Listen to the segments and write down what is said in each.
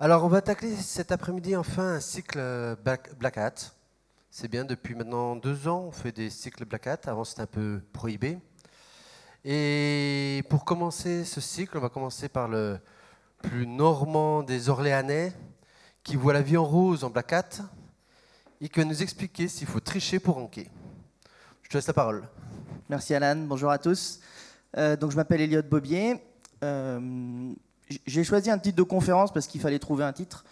Alors, on va tacler cet après-midi enfin un cycle Black Hat. C'est bien, depuis maintenant 2 ans, on fait des cycles Black Hat. Avant, c'était un peu prohibé. Et pour commencer ce cycle, on va commencer par le plus normand des Orléanais, qui voit la vie en rose en Black Hat, et qui va nous expliquer s'il faut tricher pour ranker. Je te laisse la parole. Merci Alan, bonjour à tous. Donc je m'appelle Elliot Bobier. J'ai choisi un titre de conférence parce qu'il fallait trouver un titre.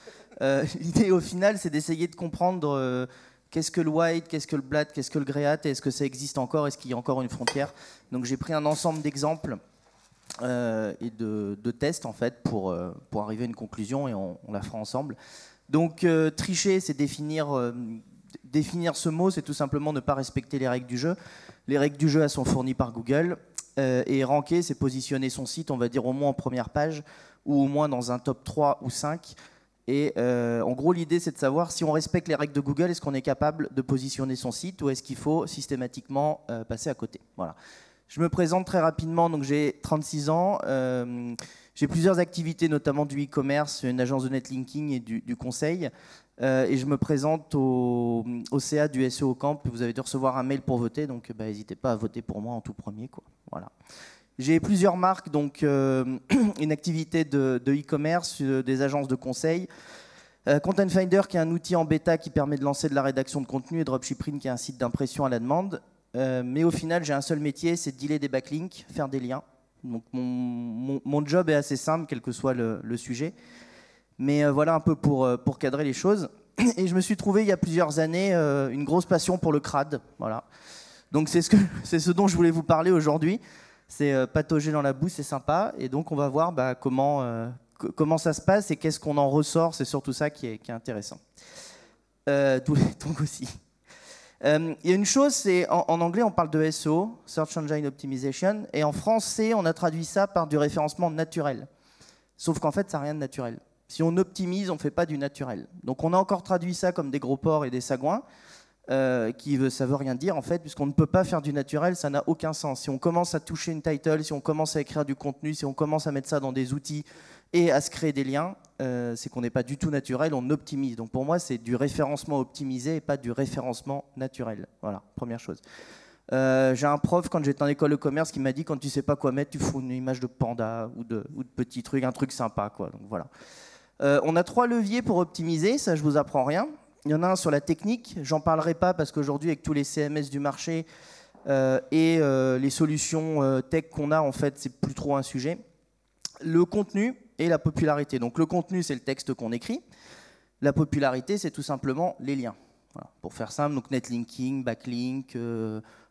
L'idée au final, c'est d'essayer de comprendre qu'est-ce que le white, qu'est-ce que le black, qu'est-ce que le grey hat, et est-ce que ça existe encore, est-ce qu'il y a encore une frontière. Donc j'ai pris un ensemble d'exemples et de tests en fait pour arriver à une conclusion, et on la fera ensemble. Donc tricher, c'est définir ce mot, c'est tout simplement ne pas respecter les règles du jeu. Les règles du jeu, elles sont fournies par Google. Et ranker, c'est positionner son site, on va dire au moins en première page, ou au moins dans un top 3 ou 5. Et en gros, l'idée, c'est de savoir si on respecte les règles de Google, est-ce qu'on est capable de positionner son site, ou est-ce qu'il faut systématiquement passer à côté. Voilà. Je me présente très rapidement, donc j'ai 36 ans. J'ai plusieurs activités, notamment du e-commerce, une agence de netlinking et du conseil. Et je me présente au CA du SEO Camp. Vous avez dû recevoir un mail pour voter, donc n'hésitez pas à voter pour moi en tout premier, quoi. Voilà. J'ai plusieurs marques, donc une activité de e-commerce, des agences de conseil, Content Finder qui est un outil en bêta qui permet de lancer de la rédaction de contenu, et Dropshipping qui est un site d'impression à la demande. Mais au final, j'ai un seul métier, c'est de dealer des backlinks, faire des liens. Donc mon job est assez simple, quel que soit le sujet. Mais voilà un peu pour cadrer les choses. Et je me suis trouvé il y a plusieurs années une grosse passion pour le crade. Voilà. Donc c'est ce dont je voulais vous parler aujourd'hui. C'est patauger dans la boue, c'est sympa. Et donc on va voir comment ça se passe et qu'est-ce qu'on en ressort. C'est surtout ça qui est intéressant. Donc aussi. Il y a une chose, c'est en anglais on parle de SEO, Search Engine Optimization, et en français on a traduit ça par du référencement naturel. Sauf qu'en fait ça n'a rien de naturel. Si on optimise, on ne fait pas du naturel. Donc on a encore traduit ça comme des gros porcs et des sagouins, ça veut rien dire en fait, puisqu'on ne peut pas faire du naturel, ça n'a aucun sens. Si on commence à toucher une title, si on commence à écrire du contenu, si on commence à mettre ça dans des outils et à se créer des liens, c'est qu'on n'est pas du tout naturel, on optimise. Donc pour moi, c'est du référencement optimisé et pas du référencement naturel. Voilà, première chose. J'ai un prof quand j'étais en école de commerce qui m'a dit quand tu sais pas quoi mettre, tu fous une image de panda ou de petits trucs, un truc sympa, quoi. Donc voilà. On a 3 leviers pour optimiser, ça je vous apprends rien. Il y en a un sur la technique, j'en parlerai pas parce qu'aujourd'hui avec tous les CMS du marché et les solutions tech qu'on a, en fait c'est plus trop un sujet. Le contenu et la popularité. Donc le contenu c'est le texte qu'on écrit, la popularité c'est tout simplement les liens. Voilà. Pour faire simple, donc netlinking, backlink,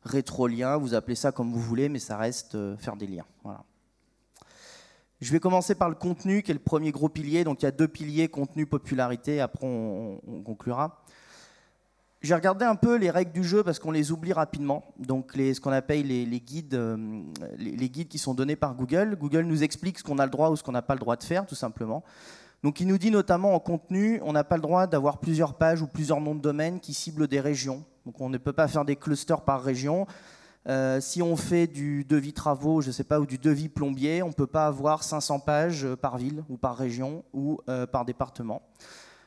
rétrolien, vous appelez ça comme vous voulez, mais ça reste faire des liens. Voilà. Je vais commencer par le contenu, qui est le premier gros pilier. Donc il y a 2 piliers, contenu, popularité. Après, on conclura. J'ai regardé un peu les règles du jeu parce qu'on les oublie rapidement. Donc ce qu'on appelle les guides, les guides qui sont donnés par Google. Google nous explique ce qu'on a le droit ou ce qu'on n'a pas le droit de faire, tout simplement. Donc il nous dit notamment en contenu, on n'a pas le droit d'avoir plusieurs pages ou plusieurs noms de domaine qui ciblent des régions. Donc on ne peut pas faire des clusters par région. Si on fait du devis travaux, je sais pas, ou du devis plombier, on ne peut pas avoir 500 pages par ville ou par région ou par département.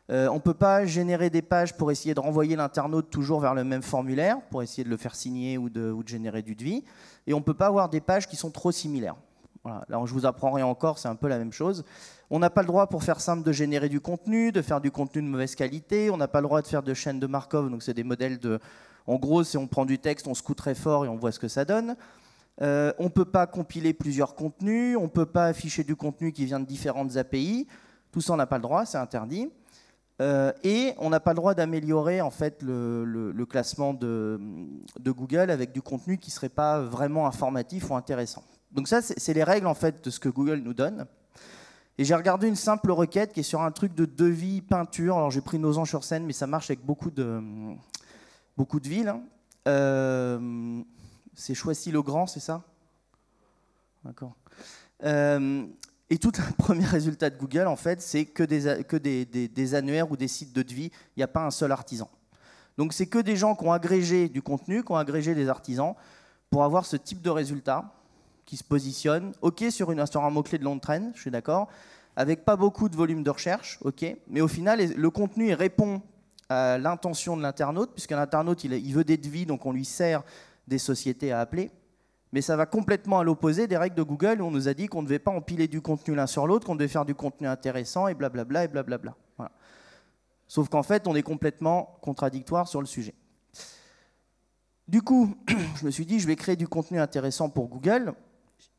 On ne peut pas générer des pages pour essayer de renvoyer l'internaute toujours vers le même formulaire, pour essayer de le faire signer ou de générer du devis. Et on ne peut pas avoir des pages qui sont trop similaires. Voilà. Là, je vous apprends rien encore, c'est un peu la même chose. On n'a pas le droit, pour faire simple, de générer du contenu, de faire du contenu de mauvaise qualité. On n'a pas le droit de faire de chaînes de Markov, donc c'est des modèles de... En gros, si on prend du texte, on secoue très fort et on voit ce que ça donne. On ne peut pas compiler plusieurs contenus, on ne peut pas afficher du contenu qui vient de différentes API. Tout ça, on n'a pas le droit, c'est interdit. Et on n'a pas le droit d'améliorer en fait, le classement de Google avec du contenu qui ne serait pas vraiment informatif ou intéressant. Donc ça, c'est les règles en fait, de ce que Google nous donne. Et j'ai regardé une simple requête qui est sur un truc de devis peinture. Alors j'ai pris Nogent-sur-Seine, mais ça marche avec beaucoup de villes. C'est Choisy-le-Grand, c'est ça? D'accord. Et tout le premier résultat de Google, en fait, c'est que des annuaires ou des sites de devis. Il n'y a pas un seul artisan. Donc c'est que des gens qui ont agrégé du contenu, qui ont agrégé des artisans, pour avoir ce type de résultat qui se positionne, OK, sur un mot-clé de long trend, je suis d'accord, avec pas beaucoup de volume de recherche, ok, mais au final, le contenu il répond à l'intention de l'internaute, puisque l'internaute il veut des devis, donc on lui sert des sociétés à appeler, mais ça va complètement à l'opposé des règles de Google où on nous a dit qu'on ne devait pas empiler du contenu l'un sur l'autre, qu'on devait faire du contenu intéressant et blablabla et blablabla. Voilà. Sauf qu'en fait, on est complètement contradictoire sur le sujet. Du coup, je me suis dit, je vais créer du contenu intéressant pour Google.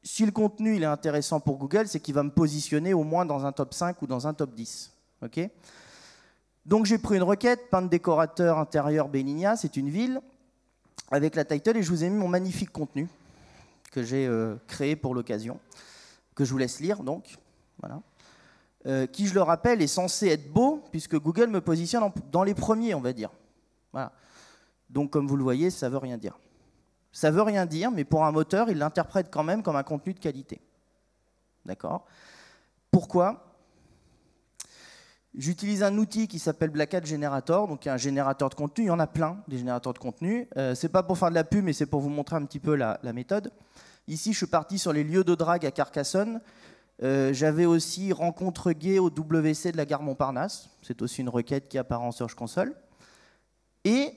Si le contenu il est intéressant pour Google, c'est qu'il va me positionner au moins dans un top 5 ou dans un top 10. Okay, donc j'ai pris une requête, peintre décorateur intérieur Béligna, c'est une ville, avec la title, et je vous ai mis mon magnifique contenu que j'ai créé pour l'occasion, que je vous laisse lire, donc, voilà. Qui, je le rappelle, est censé être beau, puisque Google me positionne dans les premiers, on va dire. Voilà. Donc, comme vous le voyez, ça ne veut rien dire. Ça ne veut rien dire, mais pour un moteur, il l'interprète quand même comme un contenu de qualité. D'accord? Pourquoi? J'utilise un outil qui s'appelle Black Hat Generator, donc un générateur de contenu. Il y en a plein, des générateurs de contenu. Ce n'est pas pour faire de la pub, mais c'est pour vous montrer un petit peu la méthode. Ici, je suis parti sur les lieux de drague à Carcassonne. J'avais aussi rencontre gay au WC de la gare Montparnasse. C'est aussi une requête qui apparaît en Search Console. Et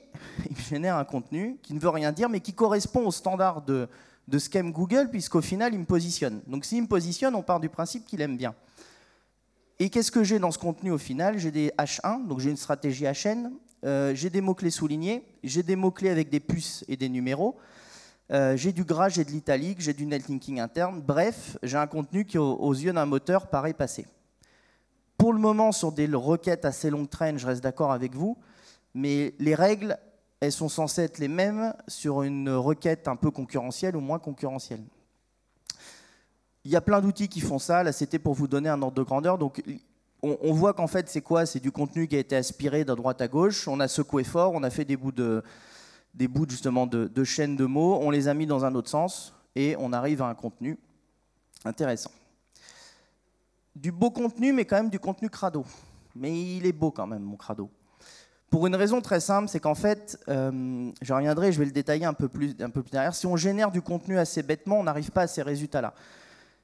il génère un contenu qui ne veut rien dire, mais qui correspond au standard de ce qu'aime Google, puisqu'au final, il me positionne. Donc s'il me positionne, on part du principe qu'il aime bien. Et qu'est-ce que j'ai dans ce contenu au final? J'ai des H1, donc j'ai une stratégie HN, j'ai des mots-clés soulignés, j'ai des mots-clés avec des puces et des numéros, j'ai du gras, j'ai de l'italique, j'ai du netlinking interne. Bref, j'ai un contenu qui, aux yeux d'un moteur, paraît passé. Pour le moment, sur des requêtes assez longues traînes, je reste d'accord avec vous, mais les règles, elles sont censées être les mêmes sur une requête un peu concurrentielle ou moins concurrentielle. Il y a plein d'outils qui font ça. Là, c'était pour vous donner un ordre de grandeur. Donc, on voit qu'en fait, c'est quoi? C'est du contenu qui a été aspiré de droite à gauche. On a secoué fort, on a fait des bouts justement de chaînes de mots. On les a mis dans un autre sens et on arrive à un contenu intéressant. Du beau contenu, mais quand même du contenu crado. Mais il est beau quand même, mon crado. Pour une raison très simple, c'est qu'en fait, je reviendrai, je vais le détailler un peu plus derrière. Si on génère du contenu assez bêtement, on n'arrive pas à ces résultats-là.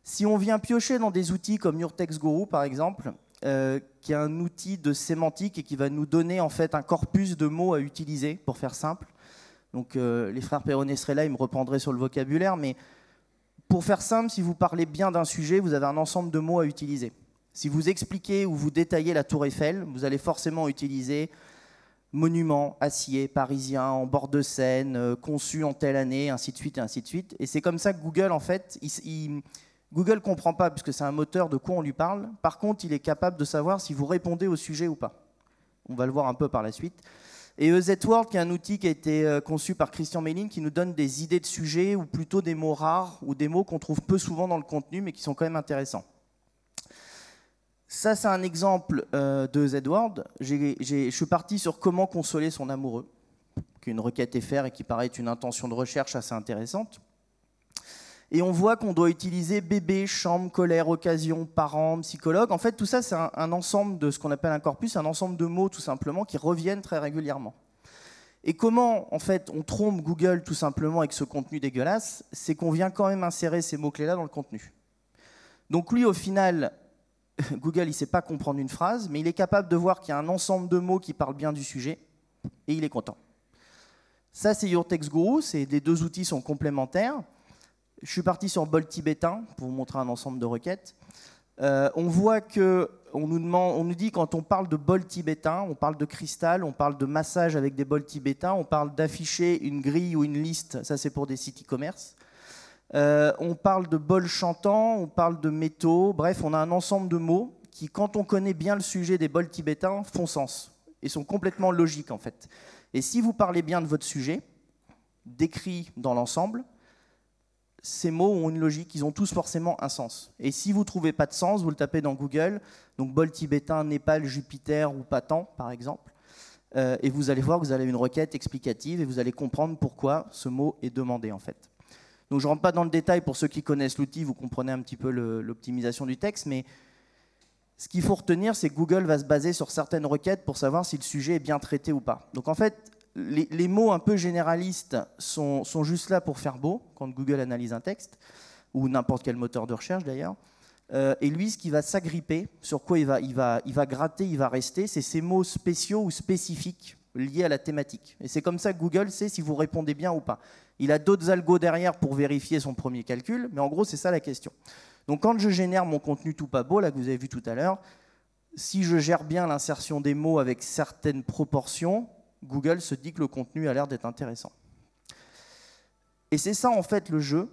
Si on vient piocher dans des outils comme Your Text Guru, par exemple, qui est un outil de sémantique et qui va nous donner en fait un corpus de mots à utiliser, pour faire simple. Donc les frères Perronnet seraient là, ils me reprendraient sur le vocabulaire, mais pour faire simple, si vous parlez bien d'un sujet, vous avez un ensemble de mots à utiliser. Si vous expliquez ou vous détaillez la Tour Eiffel, vous allez forcément utiliser monument, acier, parisien, en bord de Seine, conçu en telle année, ainsi de suite et ainsi de suite. Et c'est comme ça que Google, en fait, Google ne comprend pas, puisque c'est un moteur, de quoi on lui parle. Par contre, il est capable de savoir si vous répondez au sujet ou pas. On va le voir un peu par la suite. Et EZ-Word, qui est un outil qui a été conçu par Christian Méline, qui nous donne des idées de sujets, ou plutôt des mots rares, ou des mots qu'on trouve peu souvent dans le contenu, mais qui sont quand même intéressants. Ça, c'est un exemple de EZ-Word. Je suis parti sur comment consoler son amoureux, qui est une requête FR et qui paraît être une intention de recherche assez intéressante. Et on voit qu'on doit utiliser bébé, chambre, colère, occasion, parent, psychologue. En fait, tout ça, c'est un ensemble de ce qu'on appelle un corpus, un ensemble de mots, tout simplement, qui reviennent très régulièrement. Et comment, en fait, on trompe Google, tout simplement, avec ce contenu dégueulasse? C'est qu'on vient quand même insérer ces mots-clés-là dans le contenu. Donc lui, au final, Google, il ne sait pas comprendre une phrase, mais il est capable de voir qu'il y a un ensemble de mots qui parlent bien du sujet, et il est content. Ça, c'est Your Text Guru. Les deux outils sont complémentaires. Je suis parti sur bol tibétain pour vous montrer un ensemble de requêtes. On voit qu'on nous dit quand on parle de bol tibétain, on parle de cristal, on parle de massage avec des bols tibétains, on parle d'afficher une grille ou une liste, ça c'est pour des sites e-commerce. On parle de bol chantant, on parle de métaux, bref, on a un ensemble de mots qui, quand on connaît bien le sujet des bols tibétains, font sens et sont complètement logiques en fait. Et si vous parlez bien de votre sujet, décrit dans l'ensemble, ces mots ont une logique, ils ont tous forcément un sens. Et si vous ne trouvez pas de sens, vous le tapez dans Google, donc bol tibétain, Népal, Jupiter ou Patan, par exemple, et vous allez voir que vous avez une requête explicative et vous allez comprendre pourquoi ce mot est demandé en fait. Donc je ne rentre pas dans le détail, pour ceux qui connaissent l'outil, vous comprenez un petit peu l'optimisation du texte, mais ce qu'il faut retenir, c'est que Google va se baser sur certaines requêtes pour savoir si le sujet est bien traité ou pas. Donc en fait, les mots un peu généralistes sont juste là pour faire beau, quand Google analyse un texte, ou n'importe quel moteur de recherche d'ailleurs. Et lui, ce qui va s'agripper, sur quoi il va gratter, il va rester, c'est ces mots spéciaux ou spécifiques liés à la thématique. Et c'est comme ça que Google sait si vous répondez bien ou pas. Il a d'autres algos derrière pour vérifier son premier calcul, mais en gros, c'est ça la question. Donc quand je génère mon contenu tout pas beau, là que vous avez vu tout à l'heure, si je gère bien l'insertion des mots avec certaines proportions, Google se dit que le contenu a l'air d'être intéressant. Et c'est ça en fait le jeu.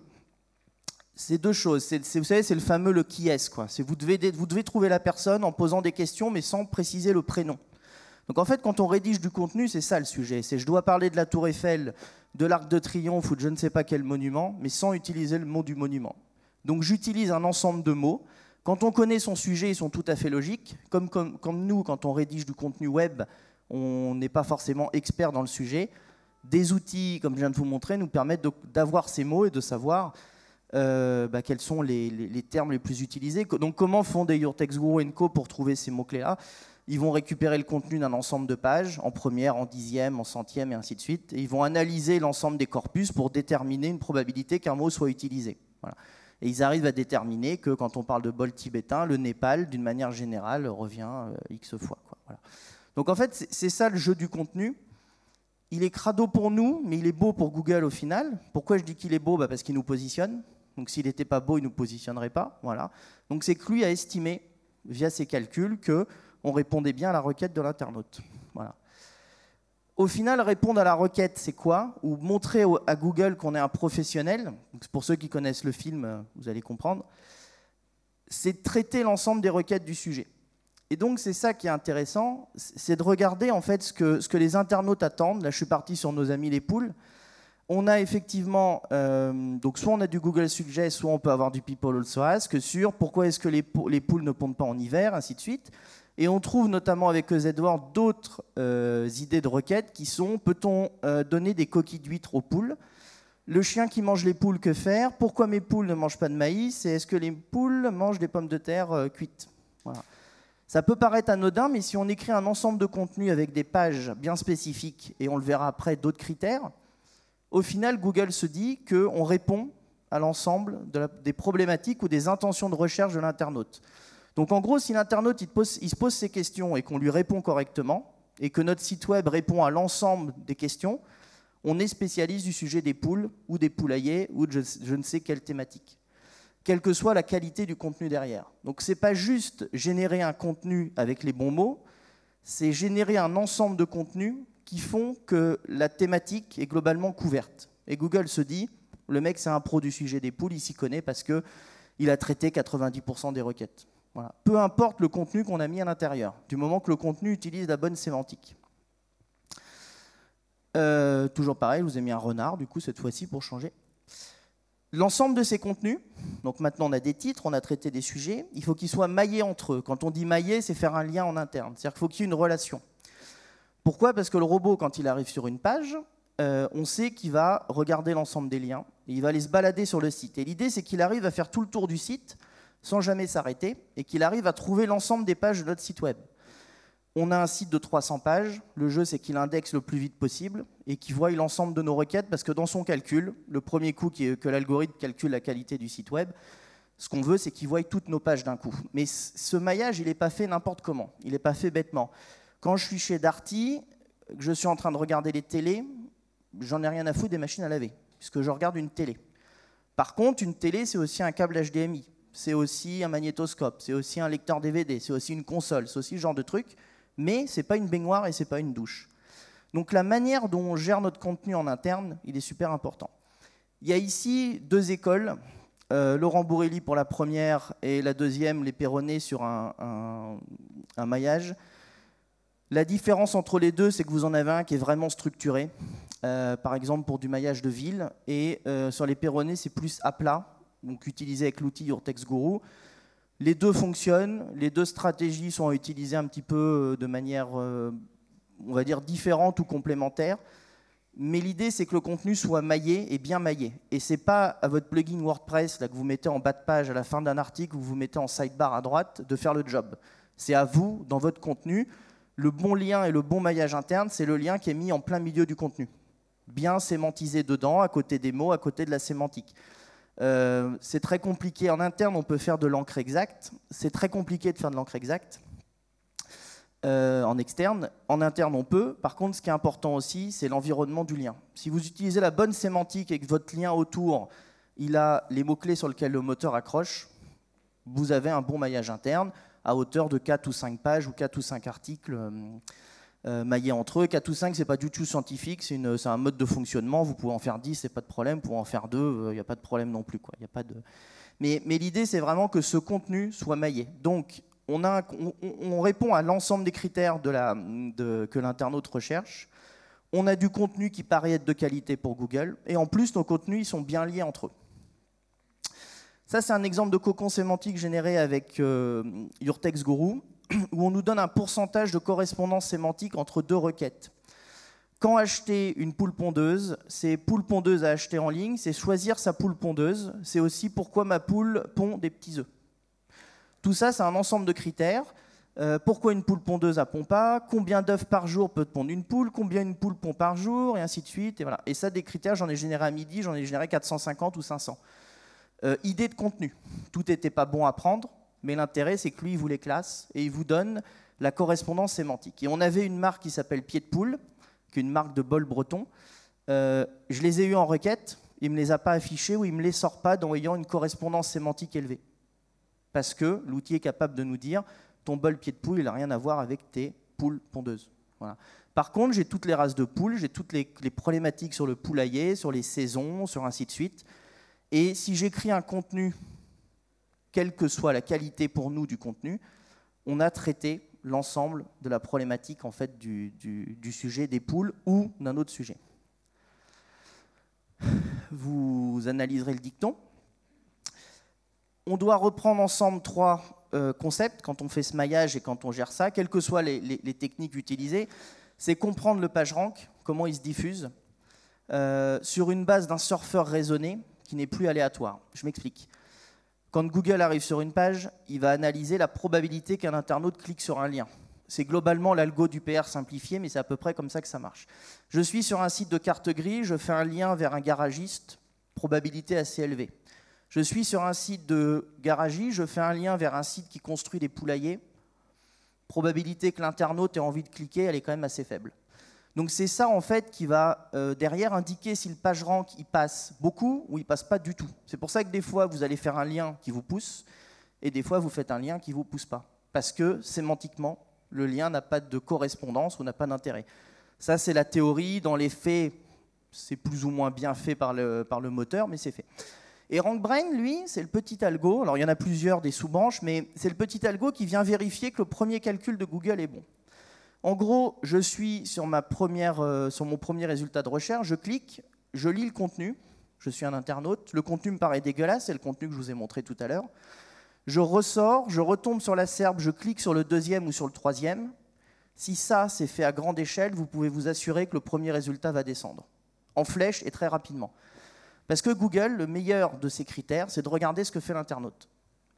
C'est deux choses. Vous savez, c'est le fameux le qui est-ce, quoi. Vous devez trouver la personne en posant des questions, mais sans préciser le prénom. Donc en fait, quand on rédige du contenu, c'est ça le sujet. C'est je dois parler de la Tour Eiffel, de l'Arc de Triomphe ou de je ne sais pas quel monument, mais sans utiliser le mot du monument. Donc j'utilise un ensemble de mots. Quand on connaît son sujet, ils sont tout à fait logiques. Comme nous, quand on rédige du contenu web, on n'est pas forcément expert dans le sujet. Des outils, comme je viens de vous montrer, nous permettent d'avoir ces mots et de savoir quels sont les termes les plus utilisés. Donc comment font des Your Text Guru & Co pour trouver ces mots-clés-là? Ils vont récupérer le contenu d'un ensemble de pages, en première, en dixième, en centième, et ainsi de suite. Et ils vont analyser l'ensemble des corpus pour déterminer une probabilité qu'un mot soit utilisé. Voilà. Et ils arrivent à déterminer que quand on parle de bol tibétain, le Népal, d'une manière générale, revient X fois, quoi. Voilà. Donc en fait, c'est ça le jeu du contenu. Il est crado pour nous, mais il est beau pour Google au final. Pourquoi je dis qu'il est beau? Parce qu'il nous positionne. Donc s'il n'était pas beau, il ne nous positionnerait pas. Voilà. Donc c'est que lui a estimé, via ses calculs, qu'on répondait bien à la requête de l'internaute. Voilà. Au final, répondre à la requête, c'est quoi? Ou montrer à Google qu'on est un professionnel. Donc pour ceux qui connaissent le film, vous allez comprendre. C'est traiter l'ensemble des requêtes du sujet. Et donc c'est ça qui est intéressant, c'est de regarder en fait ce que les internautes attendent. Là, je suis parti sur nos amis les poules. On a effectivement, donc soit on a du Google Suggest, soit on peut avoir du People Also Ask sur pourquoi est-ce que les poules ne pondent pas en hiver, ainsi de suite. Et on trouve notamment avec EZ-Word d'autres idées de requêtes qui sont, peut-on donner des coquilles d'huîtres aux poules? Le chien qui mange les poules, que faire? Pourquoi mes poules ne mangent pas de maïs? Et est-ce que les poules mangent des pommes de terre cuites? Voilà. Ça peut paraître anodin, mais si on écrit un ensemble de contenus avec des pages bien spécifiques, et on le verra après, d'autres critères, au final, Google se dit qu'on répond à l'ensemble des problématiques ou des intentions de recherche de l'internaute. Donc en gros, si l'internaute il se pose ces questions et qu'on lui répond correctement, et que notre site web répond à l'ensemble des questions, on est spécialiste du sujet des poules, ou des poulaillers, ou de je ne sais quelle thématique, quelle que soit la qualité du contenu derrière. Donc ce n'est pas juste générer un contenu avec les bons mots, c'est générer un ensemble de contenus qui font que la thématique est globalement couverte. Et Google se dit, le mec c'est un pro du sujet des poules, il s'y connaît parce qu'il a traité 90% des requêtes. Voilà. Peu importe le contenu qu'on a mis à l'intérieur, du moment que le contenu utilise la bonne sémantique. Toujours pareil, je vous ai mis un renard du coup cette fois-ci pour changer. L'ensemble de ces contenus, donc maintenant on a des titres, on a traité des sujets, il faut qu'ils soient maillés entre eux. Quand on dit mailler, c'est faire un lien en interne, c'est-à-dire qu'il faut qu'il y ait une relation. Pourquoi? Parce que le robot, quand il arrive sur une page, on sait qu'il va regarder l'ensemble des liens, et il va aller se balader sur le site. Et l'idée, c'est qu'il arrive à faire tout le tour du site sans jamais s'arrêter, et qu'il arrive à trouver l'ensemble des pages de notre site web. On a un site de 300 pages, le jeu c'est qu'il indexe le plus vite possible et qu'il voie l'ensemble de nos requêtes parce que dans son calcul, le premier coup que l'algorithme calcule la qualité du site web, ce qu'on veut c'est qu'il voie toutes nos pages d'un coup. Mais ce maillage il n'est pas fait n'importe comment, il n'est pas fait bêtement. Quand je suis chez Darty, que je suis en train de regarder les télés, j'en ai rien à foutre des machines à laver puisque je regarde une télé. Par contre, une télé c'est aussi un câble HDMI, c'est aussi un magnétoscope, c'est aussi un lecteur DVD, c'est aussi une console, c'est aussi ce genre de truc. Mais ce n'est pas une baignoire et ce n'est pas une douche. Donc la manière dont on gère notre contenu en interne, il est super important. Il y a ici deux écoles, Laurent Bourrelli pour la première et la deuxième, les Perronnet sur un maillage. La différence entre les deux, c'est que vous en avez un qui est vraiment structuré, par exemple pour du maillage de ville, et sur les Perronnet, c'est plus à plat, donc utilisé avec l'outil Your Text Guru. Les deux fonctionnent, les deux stratégies sont à utiliser un petit peu de manière, on va dire, différente ou complémentaire. Mais l'idée, c'est que le contenu soit maillé et bien maillé. Et ce n'est pas à votre plugin WordPress là, que vous mettez en bas de page à la fin d'un article ou vous mettez en sidebar à droite de faire le job. C'est à vous, dans votre contenu. Le bon lien et le bon maillage interne, c'est le lien qui est mis en plein milieu du contenu. Bien sémantisé dedans, à côté des mots, à côté de la sémantique. C'est très compliqué. En interne, on peut faire de l'encre exacte. C'est très compliqué de faire de l'encre exacte. En externe, en interne on peut. Par contre, ce qui est important aussi, c'est l'environnement du lien. Si vous utilisez la bonne sémantique et que votre lien autour, il a les mots-clés sur lesquels le moteur accroche, vous avez un bon maillage interne à hauteur de 4 ou 5 pages ou 4 ou 5 articles maillés entre eux. 4 ou 5, c'est pas du tout scientifique, c'est un mode de fonctionnement. Vous pouvez en faire 10, c'est pas de problème. Vous pouvez en faire 2, il n'y a pas de problème non plus, quoi. Y a pas de... Mais l'idée, c'est vraiment que ce contenu soit maillé. Donc, on répond à l'ensemble des critères que l'internaute recherche. On a du contenu qui paraît être de qualité pour Google. Et en plus, nos contenus ils sont bien liés entre eux. Ça, c'est un exemple de cocon sémantique généré avec Your Text Guru, où on nous donne un pourcentage de correspondance sémantique entre deux requêtes. Quand acheter une poule pondeuse, c'est poule pondeuse à acheter en ligne, c'est choisir sa poule pondeuse, c'est aussi pourquoi ma poule pond des petits œufs. Tout ça, c'est un ensemble de critères. Pourquoi une poule pondeuse ne pond pas? Combien d'œufs par jour peut pondre une poule? Combien une poule pond par jour? Et ainsi de suite. Et, voilà. Et ça, des critères, j'en ai généré à midi, j'en ai généré 450 ou 500. Idée de contenu. Tout n'était pas bon à prendre, mais l'intérêt, c'est que lui, il vous les classe et il vous donne la correspondance sémantique. Et on avait une marque qui s'appelle Pied de Poule, qui est une marque de bol breton. Je les ai eus en requête, il ne me les a pas affichés ou il ne me les sort pas en ayant une correspondance sémantique élevée. Parce que l'outil est capable de nous dire ton bol pied de poule, il n'a rien à voir avec tes poules pondeuses. Voilà. Par contre, j'ai toutes les races de poules, j'ai toutes les problématiques sur le poulailler, sur les saisons, sur ainsi de suite. Et si j'écris un contenu, quelle que soit la qualité pour nous du contenu, on a traité l'ensemble de la problématique en fait, du sujet des poules ou d'un autre sujet. Vous analyserez le dicton. On doit reprendre ensemble 3 concepts quand on fait ce maillage et quand on gère ça, quelles que soient les techniques utilisées. C'est comprendre le PageRank, comment il se diffuse, sur une base d'un surfeur raisonné qui n'est plus aléatoire. Je m'explique. Quand Google arrive sur une page, il va analyser la probabilité qu'un internaute clique sur un lien. C'est globalement l'algo du PR simplifié, mais c'est à peu près comme ça que ça marche. Je suis sur un site de carte grise, je fais un lien vers un garagiste, probabilité assez élevée. Je suis sur un site de garagie, je fais un lien vers un site qui construit des poulaillers. Probabilité que l'internaute ait envie de cliquer, elle est quand même assez faible. Donc c'est ça en fait qui va derrière indiquer si le PageRank il passe beaucoup ou il passe pas du tout. C'est pour ça que des fois vous allez faire un lien qui vous pousse et des fois vous faites un lien qui vous pousse pas. Parce que sémantiquement, le lien n'a pas de correspondance ou n'a pas d'intérêt. Ça c'est la théorie, dans les faits, c'est plus ou moins bien fait par le moteur, mais c'est fait. Et RankBrain, lui, c'est le petit algo. Alors, il y en a plusieurs des sous-branches, mais c'est le petit algo qui vient vérifier que le premier calcul de Google est bon. En gros, je suis sur mon premier résultat de recherche, je clique, je lis le contenu, je suis un internaute, le contenu me paraît dégueulasse, c'est le contenu que je vous ai montré tout à l'heure. Je ressors, je retombe sur la SERP, je clique sur le deuxième ou sur le troisième. Si ça, c'est fait à grande échelle, vous pouvez vous assurer que le premier résultat va descendre, en flèche et très rapidement. Parce que Google, le meilleur de ses critères, c'est de regarder ce que fait l'internaute.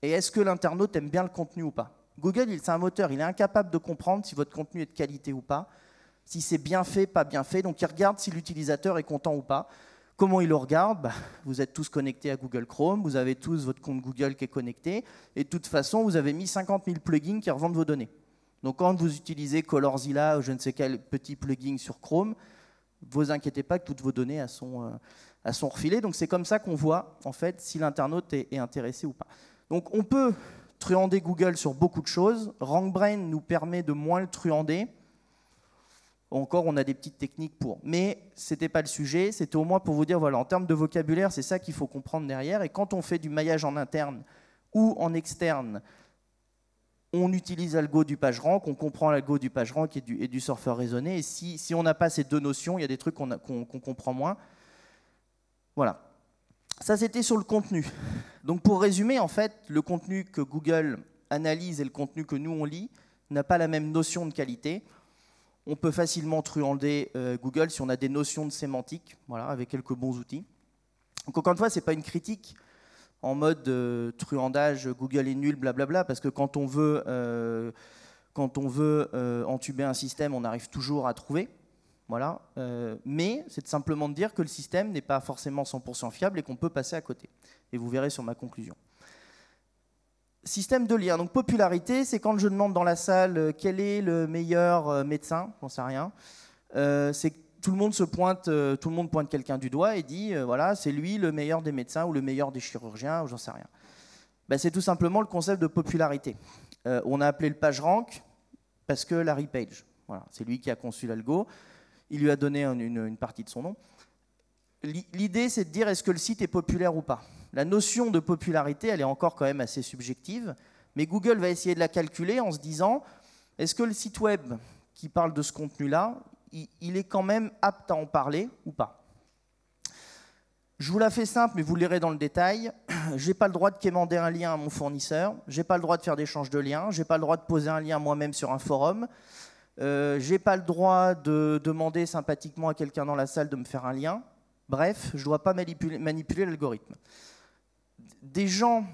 Et est-ce que l'internaute aime bien le contenu ou pas? Google, c'est un moteur, il est incapable de comprendre si votre contenu est de qualité ou pas, si c'est bien fait, pas bien fait. Donc il regarde si l'utilisateur est content ou pas. Comment il le regarde? Vous êtes tous connectés à Google Chrome, vous avez tous votre compte Google qui est connecté, et de toute façon, vous avez mis 50 000 plugins qui revendent vos données. Donc quand vous utilisez Colorzilla ou je ne sais quel petit plugin sur Chrome, ne vous inquiétez pas que toutes vos données sont refilées. Donc c'est comme ça qu'on voit en fait si l'internaute est intéressé ou pas. Donc on peut truander Google sur beaucoup de choses. RankBrain nous permet de moins le truander. Encore, on a des petites techniques pour. Mais ce n'était pas le sujet, c'était au moins pour vous dire, voilà, en termes de vocabulaire, c'est ça qu'il faut comprendre derrière. Et quand on fait du maillage en interne ou en externe, on utilise l'algo du PageRank, on comprend l'algo du PageRank et du surfeur raisonné. Et si on n'a pas ces deux notions, il y a des trucs qu'on comprend moins. Voilà. Ça, c'était sur le contenu. Donc, pour résumer, en fait, le contenu que Google analyse et le contenu que nous, on lit, n'a pas la même notion de qualité. On peut facilement truander Google si on a des notions de sémantique, voilà, avec quelques bons outils. Donc, encore une fois, ce n'est pas une critique en mode truandage, Google est nul, blablabla, parce que quand on veut entuber un système, on arrive toujours à trouver. Voilà. Mais c'est simplement de dire que le système n'est pas forcément 100% fiable et qu'on peut passer à côté. Et vous verrez sur ma conclusion. Système de lien. Donc popularité, c'est quand je demande dans la salle quel est le meilleur médecin, j'en sais rien. C'est que tout le monde pointe quelqu'un du doigt et dit voilà, c'est lui le meilleur des médecins ou le meilleur des chirurgiens ou j'en sais rien. Ben, c'est tout simplement le concept de popularité. On a appelé le PageRank parce que Larry Page, voilà, c'est lui qui a conçu l'algo. Il lui a donné une partie de son nom. L'idée, c'est de dire est-ce que le site est populaire ou pas. La notion de popularité, elle est encore quand même assez subjective, mais Google va essayer de la calculer en se disant est-ce que le site web qui parle de ce contenu-là, il est quand même apte à en parler ou pas. Je vous la fais simple, mais vous le lirez dans le détail. Je n'ai pas le droit de quémander un lien à mon fournisseur, je n'ai pas le droit de faire d'échange de liens, je n'ai pas le droit de poser un lien moi-même sur un forum, je n'ai pas le droit de demander sympathiquement à quelqu'un dans la salle de me faire un lien. Bref, je ne dois pas manipuler l'algorithme. Des gens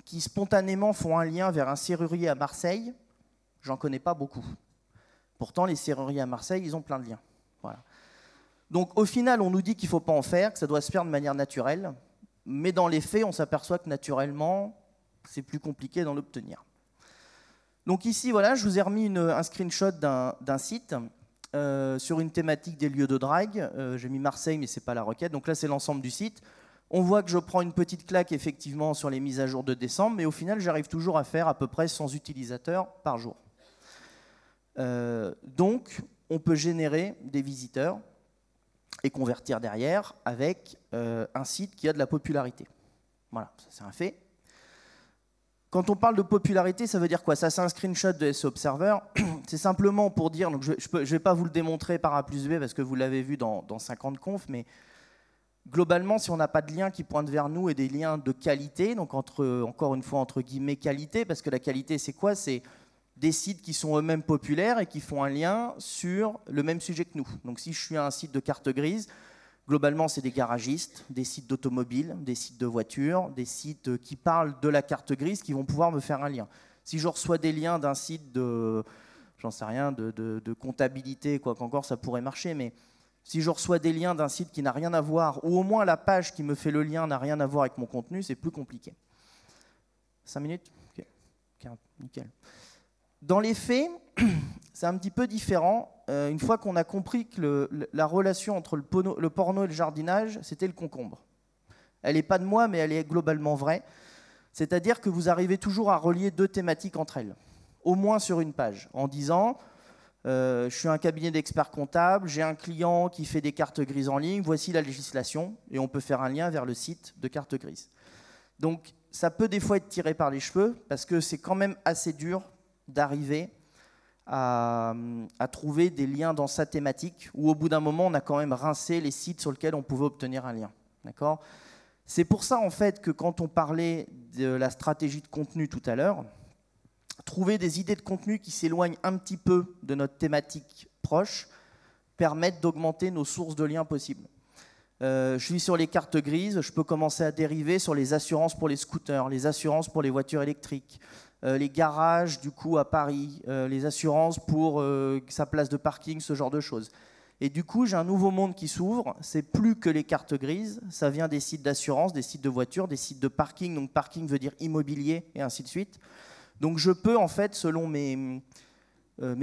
qui spontanément font un lien vers un serrurier à Marseille, j'en connais pas beaucoup. Pourtant, les serruriers à Marseille, ils ont plein de liens. Voilà. Donc au final, on nous dit qu'il ne faut pas en faire, que ça doit se faire de manière naturelle, mais dans les faits, on s'aperçoit que naturellement, c'est plus compliqué d'en obtenir. Donc ici, voilà, je vous ai remis un screenshot d'un site sur une thématique des lieux de drague. J'ai mis Marseille, mais ce n'est pas la requête. Donc là, c'est l'ensemble du site. On voit que je prends une petite claque, effectivement, sur les mises à jour de décembre, mais au final, j'arrive toujours à faire à peu près 100 utilisateurs par jour. Donc, on peut générer des visiteurs et convertir derrière avec un site qui a de la popularité. Voilà, ça c'est un fait. Quand on parle de popularité, ça veut dire quoi? Ça, c'est un screenshot de SEO Observer. C'est simplement pour dire, donc je ne vais pas vous le démontrer par A plus B parce que vous l'avez vu dans 50 confs, mais globalement, si on n'a pas de lien qui pointe vers nous et des liens de qualité, donc encore une fois entre guillemets qualité, parce que la qualité c'est quoi? C'est des sites qui sont eux-mêmes populaires et qui font un lien sur le même sujet que nous. Donc si je suis à un site de carte grise, globalement c'est des garagistes, des sites d'automobiles, des sites de voitures, des sites qui parlent de la carte grise qui vont pouvoir me faire un lien. Si je reçois des liens d'un site de, j'en sais rien, de comptabilité, quoi qu'encore ça pourrait marcher, mais si je reçois des liens d'un site qui n'a rien à voir, ou au moins la page qui me fait le lien n'a rien à voir avec mon contenu, c'est plus compliqué. 5 minutes? Ok, nickel. Dans les faits, c'est un petit peu différent. Une fois qu'on a compris que la relation entre le porno et le jardinage, c'était le concombre. Elle n'est pas de moi, mais elle est globalement vraie. C'est-à-dire que vous arrivez toujours à relier deux thématiques entre elles, au moins sur une page, en disant je suis un cabinet d'experts comptables, j'ai un client qui fait des cartes grises en ligne, voici la législation, et on peut faire un lien vers le site de cartes grises. Donc ça peut des fois être tiré par les cheveux, parce que c'est quand même assez dur d'arriver à trouver des liens dans sa thématique, où au bout d'un moment, on a quand même rincé les sites sur lesquels on pouvait obtenir un lien. D'accord ? C'est pour ça, en fait, que quand on parlait de la stratégie de contenu tout à l'heure, trouver des idées de contenu qui s'éloignent un petit peu de notre thématique proche permettent d'augmenter nos sources de liens possibles. Je suis sur les cartes grises, je peux commencer à dériver sur les assurances pour les scooters, les assurances pour les voitures électriques, les garages du coup à Paris, les assurances pour sa place de parking, ce genre de choses. Et du coup, j'ai un nouveau monde qui s'ouvre, c'est plus que les cartes grises, ça vient des sites d'assurance, des sites de voitures, des sites de parking, donc parking veut dire immobilier et ainsi de suite. Donc je peux en fait, selon mes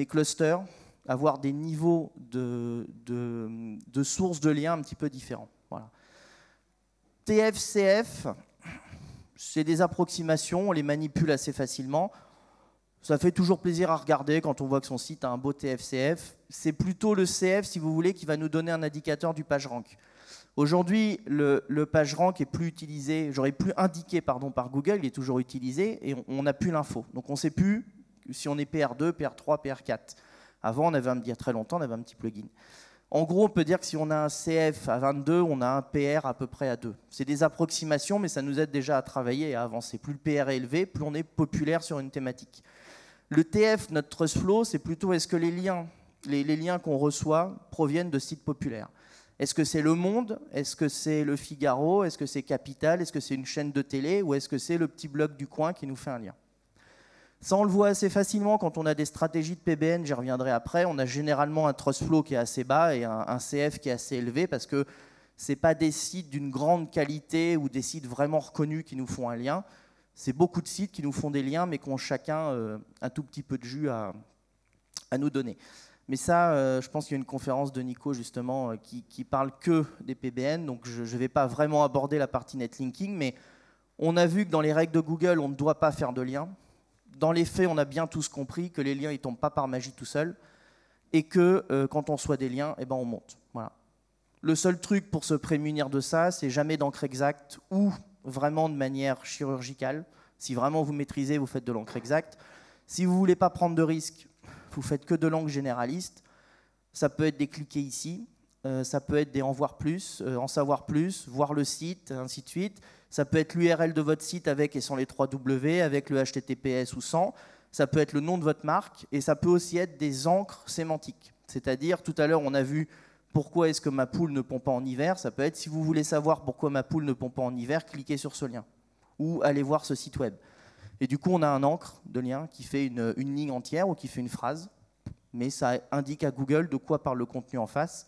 clusters, avoir des niveaux de sources de liens un petit peu différents. Voilà. TFCF, c'est des approximations, on les manipule assez facilement. Ça fait toujours plaisir à regarder quand on voit que son site a un beau TFCF. C'est plutôt le CF, si vous voulez, qui va nous donner un indicateur du PageRank. Aujourd'hui, le PageRank est plus utilisé, j'aurais plus indiqué pardon, par Google, il est toujours utilisé et on n'a plus l'info. Donc on ne sait plus si on est PR2, PR3, PR4. Avant, il y a très longtemps, on avait un petit plugin. En gros, on peut dire que si on a un CF à 22, on a un PR à peu près à 2. C'est des approximations, mais ça nous aide déjà à travailler et à avancer. Plus le PR est élevé, plus on est populaire sur une thématique. Le TF, notre trust flow, c'est plutôt est-ce que les liens qu'on reçoit proviennent de sites populaires. Est-ce que c'est Le Monde? Est-ce que c'est Le Figaro? Est-ce que c'est Capital? Est-ce que c'est une chaîne de télé? Ou est-ce que c'est le petit blog du coin qui nous fait un lien? Ça, on le voit assez facilement quand on a des stratégies de PBN, j'y reviendrai après. On a généralement un trust flow qui est assez bas et un CF qui est assez élevé parce que ce n'est pas des sites d'une grande qualité ou des sites vraiment reconnus qui nous font un lien. C'est beaucoup de sites qui nous font des liens mais qui ont chacun un tout petit peu de jus à nous donner. Mais ça, je pense qu'il y a une conférence de Nico justement qui parle que des PBN, donc je ne vais pas vraiment aborder la partie netlinking, mais on a vu que dans les règles de Google, on ne doit pas faire de liens. Dans les faits, on a bien tous compris que les liens ne tombent pas par magie tout seuls et que quand on reçoit des liens, eh ben, on monte. Voilà. Le seul truc pour se prémunir de ça, c'est jamais d'encre exacte ou vraiment de manière chirurgicale. Si vraiment vous maîtrisez, vous faites de l'encre exacte. Si vous ne voulez pas prendre de risques, vous faites que de l'encre généraliste. Ça peut être des cliquer ici, ça peut être des en voir plus, en savoir plus, voir le site, ainsi de suite. Ça peut être l'URL de votre site avec et sans les 3 W, avec le HTTPS ou sans. Ça peut être le nom de votre marque et ça peut aussi être des encres sémantiques. C'est-à-dire, tout à l'heure, on a vu pourquoi est-ce que ma poule ne pond pas en hiver. Ça peut être, si vous voulez savoir pourquoi ma poule ne pond pas en hiver, cliquez sur ce lien ou allez voir ce site web. Et du coup, on a un encre de lien qui fait une ligne entière ou qui fait une phrase. Mais ça indique à Google de quoi parle le contenu en face.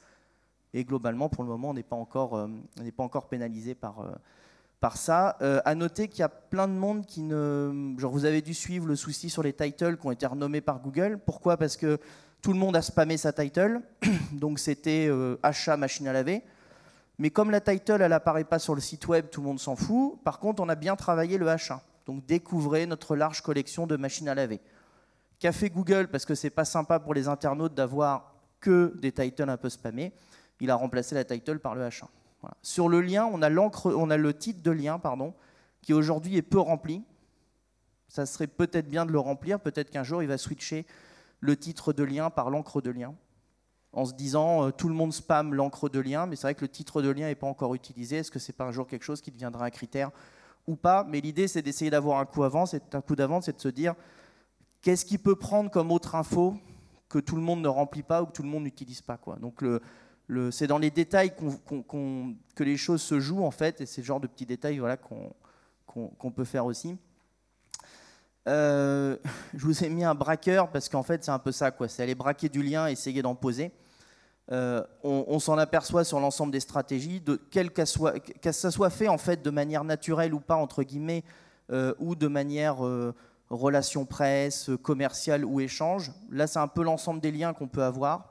Et globalement, pour le moment, on n'est pas encore pénalisé par ça. À noter qu'il y a plein de monde qui ne... Genre, vous avez dû suivre le souci sur les titles qui ont été renommés par Google. Pourquoi? Parce que tout le monde a spammé sa title. Donc, c'était achat machine à laver. Mais comme la title, elle n'apparaît pas sur le site web, tout le monde s'en fout. Par contre, on a bien travaillé le H1. Donc, découvrez notre large collection de machines à laver. Qu'a fait Google, parce que c'est pas sympa pour les internautes d'avoir que des titles un peu spammés, il a remplacé la title par le H1. Voilà. Sur le lien, on a le titre de lien, pardon, qui aujourd'hui est peu rempli. Ça serait peut-être bien de le remplir. Peut-être qu'un jour, il va switcher le titre de lien par l'encre de lien, en se disant tout le monde spamme l'encre de lien, mais c'est vrai que le titre de lien n'est pas encore utilisé. Est-ce que c'est pas un jour quelque chose qui deviendra un critère ou pas? Mais l'idée, c'est d'essayer d'avoir un coup d'avance, c'est de se dire qu'est-ce qui peut prendre comme autre info que tout le monde ne remplit pas ou que tout le monde n'utilise pas, quoi. Donc c'est dans les détails que les choses se jouent, en fait, et c'est le genre de petits détails, voilà, qu'on peut faire aussi. Je vous ai mis un braqueur parce qu'en fait, c'est un peu ça, quoi. C'est aller braquer du lien, essayer d'en poser. On s'en aperçoit sur l'ensemble des stratégies, que ça soit fait en fait de manière naturelle ou pas, entre guillemets, ou de manière relation presse, commerciale ou échange. Là, c'est un peu l'ensemble des liens qu'on peut avoir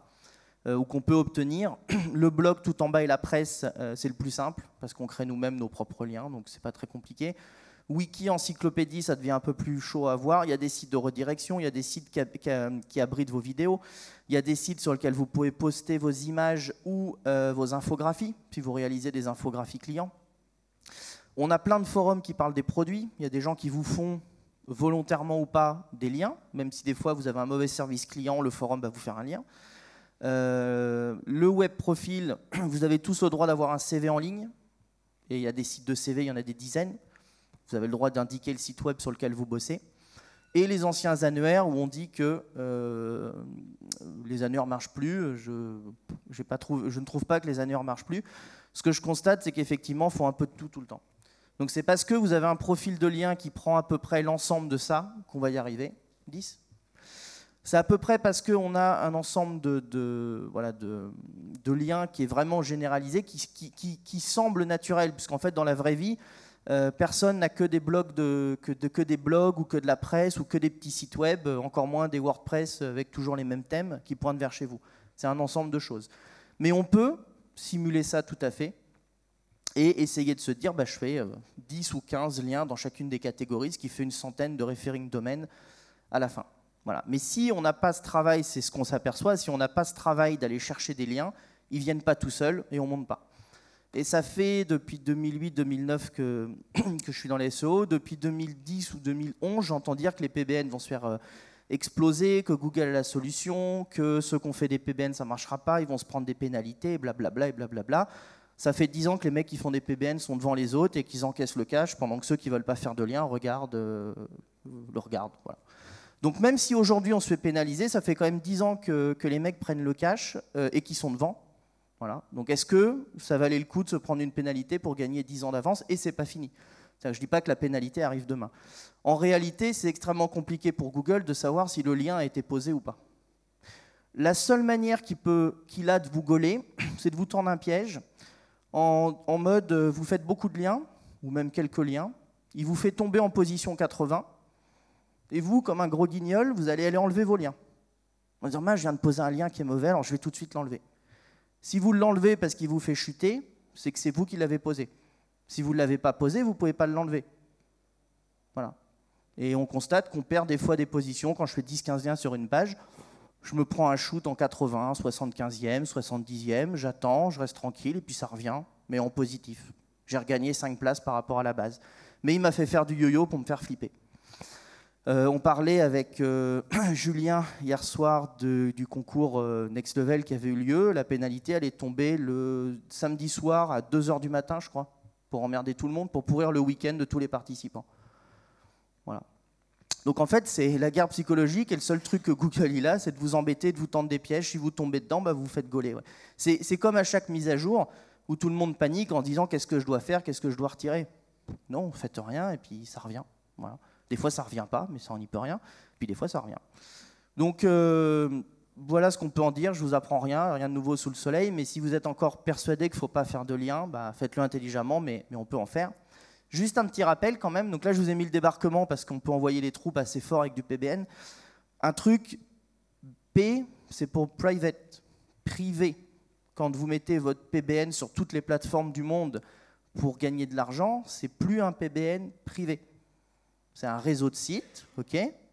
ou qu'on peut obtenir. Le blog tout en bas et la presse, c'est le plus simple parce qu'on crée nous-mêmes nos propres liens, donc c'est pas très compliqué. Wiki, encyclopédie, ça devient un peu plus chaud à voir. Il y a des sites de redirection, il y a des sites qui abritent vos vidéos, il y a des sites sur lesquels vous pouvez poster vos images ou vos infographies, si vous réalisez des infographies clients. On a plein de forums qui parlent des produits. Il y a des gens qui vous font, volontairement ou pas, des liens. Même si des fois vous avez un mauvais service client, le forum va vous faire un lien. Le web profil, vous avez tous le droit d'avoir un CV en ligne. Et il y a des sites de CV, il y en a des dizaines. Vous avez le droit d'indiquer le site web sur lequel vous bossez. Et les anciens annuaires où on dit que les annuaires ne marchent plus. Je ne trouve pas que les annuaires ne marchent plus. Ce que je constate, c'est qu'effectivement, il faut un peu de tout le temps. Donc c'est parce que vous avez un profil de lien qui prend à peu près l'ensemble de ça qu'on va y arriver. 10 ? C'est à peu près parce qu'on a un ensemble de liens qui est vraiment généralisé, qui semble naturel, puisqu'en fait, dans la vraie vie, personne n'a que des blogs que des blogs ou que de la presse ou que des petits sites web, encore moins des WordPress avec toujours les mêmes thèmes qui pointent vers chez vous. C'est un ensemble de choses. Mais on peut simuler ça tout à fait et essayer de se dire je fais 10 ou 15 liens dans chacune des catégories, ce qui fait une centaine de referring domaines à la fin. Voilà. Mais si on n'a pas ce travail, c'est ce qu'on s'aperçoit, si on n'a pas ce travail d'aller chercher des liens, ils ne viennent pas tout seuls et on ne monte pas. Et ça fait depuis 2008-2009 que je suis dans les SEO. Depuis 2010 ou 2011, j'entends dire que les PBN vont se faire exploser, que Google a la solution, que ceux qui ont fait des PBN, ça ne marchera pas, ils vont se prendre des pénalités, blablabla et blablabla. Ça fait 10 ans que les mecs qui font des PBN sont devant les autres et qu'ils encaissent le cash pendant que ceux qui ne veulent pas faire de lien le regardent. Voilà. Donc même si aujourd'hui on se fait pénaliser, ça fait quand même 10 ans que les mecs prennent le cash et qu'ils sont devant. Voilà. Donc est-ce que ça valait le coup de se prendre une pénalité pour gagner 10 ans d'avance? Et c'est pas fini. Je ne dis pas que la pénalité arrive demain. En réalité, c'est extrêmement compliqué pour Google de savoir si le lien a été posé ou pas. La seule manière qu'il a de vous gauler, c'est de vous tendre un piège en mode vous faites beaucoup de liens, ou même quelques liens, il vous fait tomber en position 80, et vous, comme un gros guignol, vous allez aller enlever vos liens. On va dire, je viens de poser un lien qui est mauvais, alors je vais tout de suite l'enlever. Si vous l'enlevez parce qu'il vous fait chuter, c'est que c'est vous qui l'avez posé. Si vous ne l'avez pas posé, vous ne pouvez pas l'enlever. Voilà. Et on constate qu'on perd des fois des positions. Quand je fais 10-15 liens sur une page, je me prends un shoot en 80, 75e, 70e, j'attends, je reste tranquille, et puis ça revient, mais en positif. J'ai regagné 5 places par rapport à la base. Mais il m'a fait faire du yo-yo pour me faire flipper. On parlait avec Julien hier soir du concours Next Level qui avait eu lieu. La pénalité, elle est tombée le samedi soir à 2h du matin, je crois, pour emmerder tout le monde, pour pourrir le week-end de tous les participants. Voilà. Donc en fait, c'est la guerre psychologique, et le seul truc que Google il a, c'est de vous embêter, de vous tendre des pièges. Si vous tombez dedans, vous vous faites gauler. Ouais. C'est comme à chaque mise à jour où tout le monde panique en disant qu'est-ce que je dois faire, qu'est-ce que je dois retirer. Non, vous faites rien et puis ça revient. Voilà. Des fois, ça ne revient pas, mais ça, on n'y peut rien. Puis des fois, ça revient. Donc, voilà ce qu'on peut en dire. Je ne vous apprends rien de nouveau sous le soleil. Mais si vous êtes encore persuadé qu'il ne faut pas faire de lien, faites-le intelligemment, mais on peut en faire. Juste un petit rappel quand même. Donc là, je vous ai mis le débarquement parce qu'on peut envoyer les troupes assez fort avec du PBN. Un truc, P, c'est pour private, privé. Quand vous mettez votre PBN sur toutes les plateformes du monde pour gagner de l'argent, c'est plus un PBN privé. C'est un réseau de sites,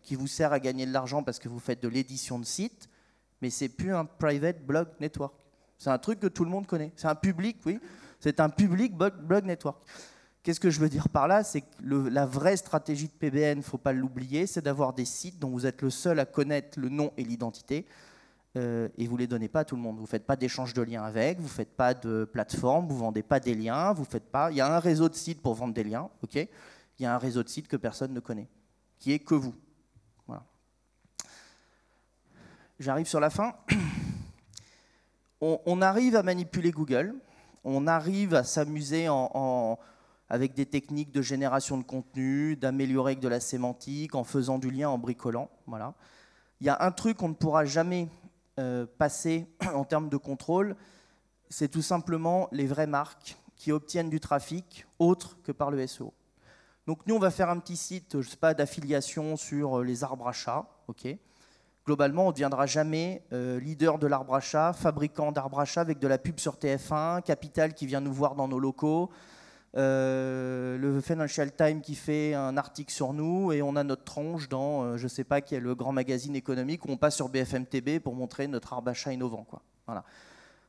qui vous sert à gagner de l'argent parce que vous faites de l'édition de sites, mais c'est plus un private blog network. C'est un truc que tout le monde connaît. C'est un public, oui. C'est un public blog network. Qu'est-ce que je veux dire par là? C'est que la vraie stratégie de PBN, il ne faut pas l'oublier, c'est d'avoir des sites dont vous êtes le seul à connaître le nom et l'identité, et vous ne les donnez pas à tout le monde. Vous ne faites pas d'échange de liens avec, vous ne faites pas de plateforme, vous ne vendez pas des liens, vous faites pas... Il y a un réseau de sites pour vendre des liens, il y a un réseau de sites que personne ne connaît, qui est que vous. Voilà. J'arrive sur la fin. On arrive à manipuler Google, on arrive à s'amuser avec des techniques de génération de contenu, d'améliorer avec de la sémantique, en faisant du lien, en bricolant. Voilà. Il y a un truc qu'on ne pourra jamais passer en termes de contrôle, c'est tout simplement les vraies marques qui obtiennent du trafic autre que par le SEO. Donc nous, on va faire un petit site, je sais pas, d'affiliation sur les arbres à chat. Globalement, on ne deviendra jamais leader de l'arbre à chat, fabricant d'arbres à chat avec de la pub sur TF1, Capital qui vient nous voir dans nos locaux, le Financial Times qui fait un article sur nous, et on a notre tronche dans, je ne sais pas, qui est le grand magazine économique où on passe sur BFM TV pour montrer notre arbre à chat innovant, quoi. Voilà.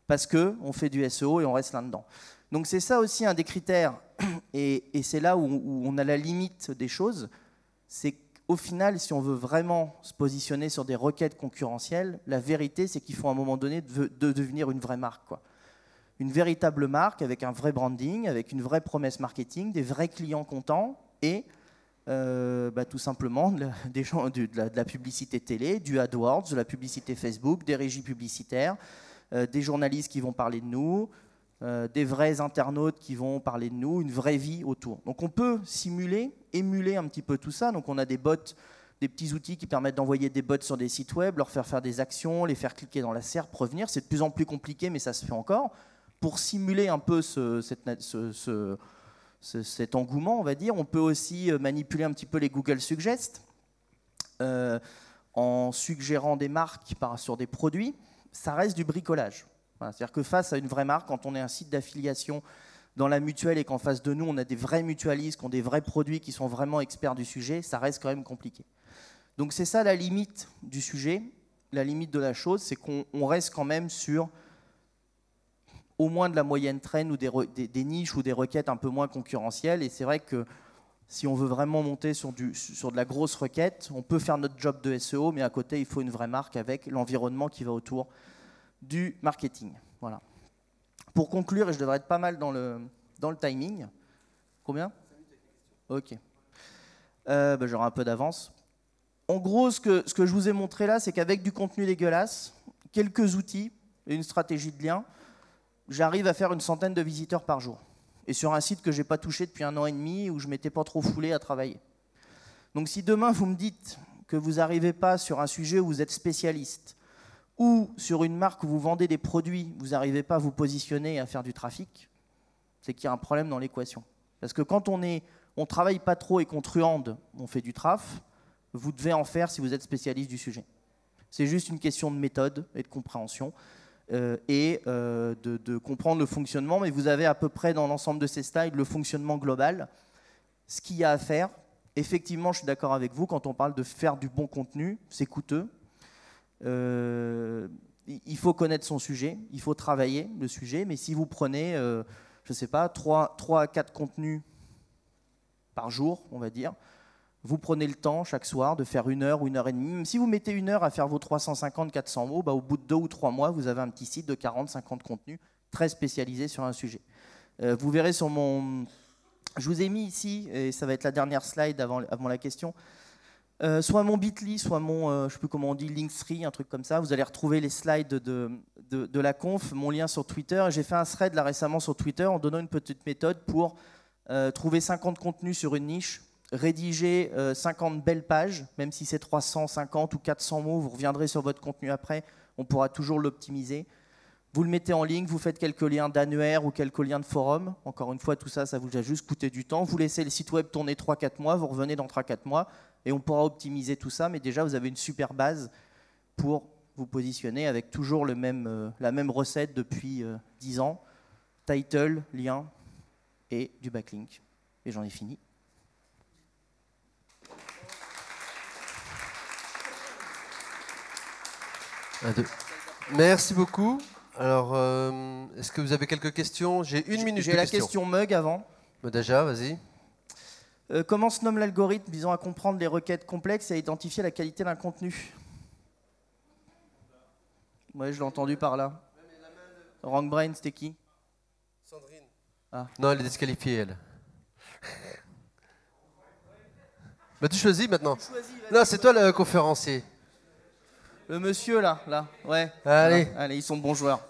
Parce qu'on fait du SEO et on reste là-dedans. Donc c'est ça aussi un des critères, et c'est là où on a la limite des choses, c'est qu'au final, si on veut vraiment se positionner sur des requêtes concurrentielles, la vérité, c'est qu'il faut à un moment donné de devenir une vraie marque, quoi. Une véritable marque avec un vrai branding, avec une vraie promesse marketing, des vrais clients contents et tout simplement de la publicité télé, du AdWords, de la publicité Facebook, des régies publicitaires, des journalistes qui vont parler de nous, des vrais internautes qui vont parler de nous, une vraie vie autour. Donc on peut simuler, émuler un petit peu tout ça. Donc on a des bots, des petits outils qui permettent d'envoyer des bots sur des sites web, leur faire des actions, les faire cliquer dans la SERP, revenir. C'est de plus en plus compliqué, mais ça se fait encore. Pour simuler un peu cet engouement, on va dire, on peut aussi manipuler un petit peu les Google Suggest en suggérant des marques sur des produits. Ça reste du bricolage. Voilà, c'est-à-dire que face à une vraie marque, quand on est un site d'affiliation dans la mutuelle et qu'en face de nous, on a des vrais mutualistes qui ont des vrais produits, qui sont vraiment experts du sujet, ça reste quand même compliqué. Donc c'est ça la limite du sujet, la limite de la chose, c'est qu'on reste quand même sur au moins de la moyenne traîne ou des niches ou des requêtes un peu moins concurrentielles. Et c'est vrai que si on veut vraiment monter sur de la grosse requête, on peut faire notre job de SEO, mais à côté, il faut une vraie marque avec l'environnement qui va autour du marketing. Voilà. Pour conclure, et je devrais être pas mal dans le timing. Combien? Ok. J'aurai un peu d'avance. En gros, ce que je vous ai montré là, c'est qu'avec du contenu dégueulasse, quelques outils et une stratégie de lien, j'arrive à faire une centaine de visiteurs par jour. et sur un site que je n'ai pas touché depuis 1 an et demi, où je ne m'étais pas trop foulé à travailler. Donc si demain vous me dites que vous n'arrivez pas sur un sujet où vous êtes spécialiste, ou sur une marque où vous vendez des produits, vous n'arrivez pas à vous positionner et à faire du trafic, c'est qu'il y a un problème dans l'équation. Parce que quand on ne travaille pas trop et qu'on truande, on fait du traf, vous devez en faire si vous êtes spécialiste du sujet. C'est juste une question de méthode et de compréhension de comprendre le fonctionnement, mais vous avez à peu près dans l'ensemble de ces slides le fonctionnement global. Ce qu'il y a à faire, effectivement, je suis d'accord avec vous, quand on parle de faire du bon contenu, c'est coûteux. Il faut connaître son sujet, il faut travailler le sujet, mais si vous prenez, je ne sais pas, 3 à 4 contenus par jour, on va dire, vous prenez le temps chaque soir de faire 1 heure ou 1 heure et demie. Même si vous mettez 1 heure à faire vos 350-400 mots, au bout de 2 ou 3 mois, vous avez un petit site de 40-50 contenus très spécialisés sur un sujet. Vous verrez sur mon... Je vous ai mis ici, et ça va être la dernière slide avant la question, soit mon Bitly, soit mon, je ne sais plus comment on dit, Linktree, un truc comme ça. Vous allez retrouver les slides de la conf, mon lien sur Twitter. J'ai fait un thread là récemment sur Twitter en donnant une petite méthode pour trouver 50 contenus sur une niche, rédiger 50 belles pages, même si c'est 350 ou 400 mots, vous reviendrez sur votre contenu après, on pourra toujours l'optimiser. Vous le mettez en ligne, vous faites quelques liens d'annuaire ou quelques liens de forum. Encore une fois, tout ça, ça vous a juste coûté du temps. Vous laissez le site web tourner 3-4 mois, vous revenez dans 3-4 mois et on pourra optimiser tout ça. Mais déjà, vous avez une super base pour vous positionner avec toujours la même recette depuis 10 ans. Title, lien et du backlink. Et j'en ai fini. Merci beaucoup. Alors, est-ce que vous avez quelques questions? J'ai 1 minute de questions. J'ai la question Mug avant. Déjà, vas-y. Comment se nomme l'algorithme visant à comprendre les requêtes complexes et à identifier la qualité d'un contenu? Ouais, je l'ai entendu par là. Wrong Brain, c'était qui? Sandrine. Ah. Non, elle est disqualifiée, elle. Bah, tu choisis maintenant. Non, c'est toi le conférencier. Le monsieur là, ouais. Allez. Allez, ils sont bons joueurs.